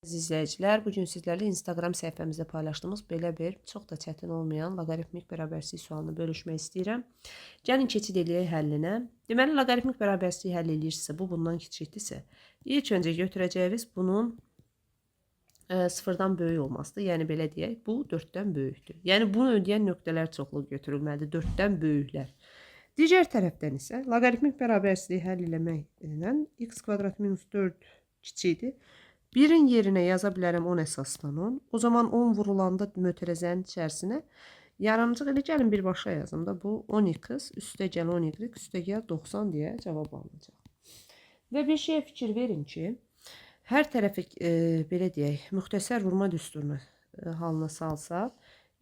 Əziz izləyicilər, bugün sizlərlə Instagram səhifəmizdə paylaşdığımız belə bir çox da çətin olmayan loqaritmik bərabərsizlik sualını bölüşmək istəyirəm. Gəlin keçid eləyək həllinə. Deməli, loqaritmik bərabərsizliyi həll eləyirsə, bu bundan kiçikdirsə, ilk öncə götürəcəyimiz bunun sıfırdan böyük olmasıdır. Yəni belə deyək, bu 4-dən böyükdür. Yəni bunu ödəyən nöqtələr çoxluğu götürülməlidir, 4-dən böyüklər. Digər tərəfdən isə loqaritmik bərabərsizliyi həll eləməklə x kvadrat minus 4 kiçikdir. Birin yerinə yaza bilərəm 10 əsasdan 10. O zaman 10 vurulanda mötərizənin içərisinə yarımcıq elə gəlin birbaşa yazım da. Bu 10x üstə gəl 10y üstə gəl 90 deyə cavab alınacaq. Və bir şeyə fikir verin ki, hər tərəfi belə deyək, müxtəsər vurma düsturunu halına salsaq,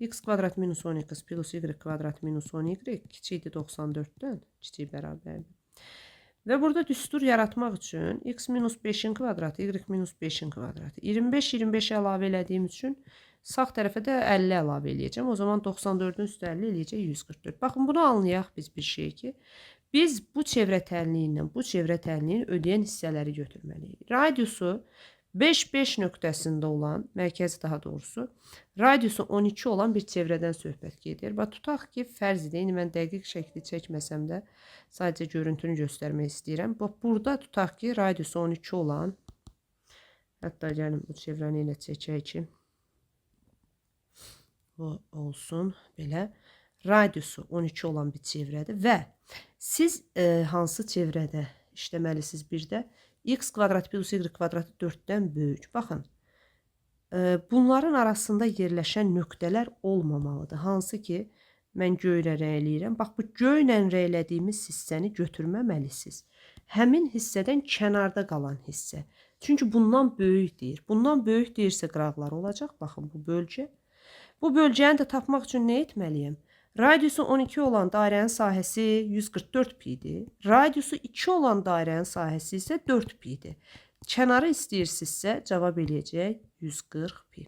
x kvadrat minus 10x plus y kvadrat minus 10y kiçikdir 94-dən, kiçik bərabərdir. Və burada düstur yaratmaq üçün x minus 5'in kvadratı, y minus 5'in kvadratı. 25-25 əlavə elədiyim üçün sağ tərəfə də 50 əlavə eləyəcəm. O zaman 94'ün üstə 50 eləyəcək 144. Baxın, bunu anlayaq biz bir şey ki, biz bu çevrə tənliyi ilə bu çevrə tənliyini ödəyən hissələri götürməliyik. Radiusu 5-5 nöqtəsində olan, mərkəzi daha doğrusu, radiusu 12 olan bir çevrədən söhbət gedir. Və tutaq ki, fərz edin, mən dəqiq şəkli çəkməsəm də, sadəcə görüntünü göstərmək istəyirəm. Bax, burada tutaq ki, radiusu 12 olan, hətta gəlin bu çevrəni ilə çəkək ki, bu olsun, belə, radiusu 12 olan bir çevrədir və siz hansı çevrədə işləməlisiniz bir də? X kvadrat plus y kvadratı 4'dən böyük. Baxın, bunların arasında yerləşən nöqtələr olmamalıdır. Hansı ki, mən göylə rəyləyirəm. Bax, bu göylə rəylədiyimiz hissəni götürməməlisiniz. Həmin hissədən kənarda qalan hissə. Çünki bundan böyük deyir. Bundan böyük deyirsə qıraqlar olacaq. Baxın, bu bölgə. Bu bölgəni də tapmaq üçün nə etməliyəm? Radiusu 12 olan dairənin sahəsi 144 pi'dir. Radiusu 2 olan dairənin sahəsi isə 4 pi'dir. Kənarı istəyirsinizsə cavab eləyəcək 140 pi.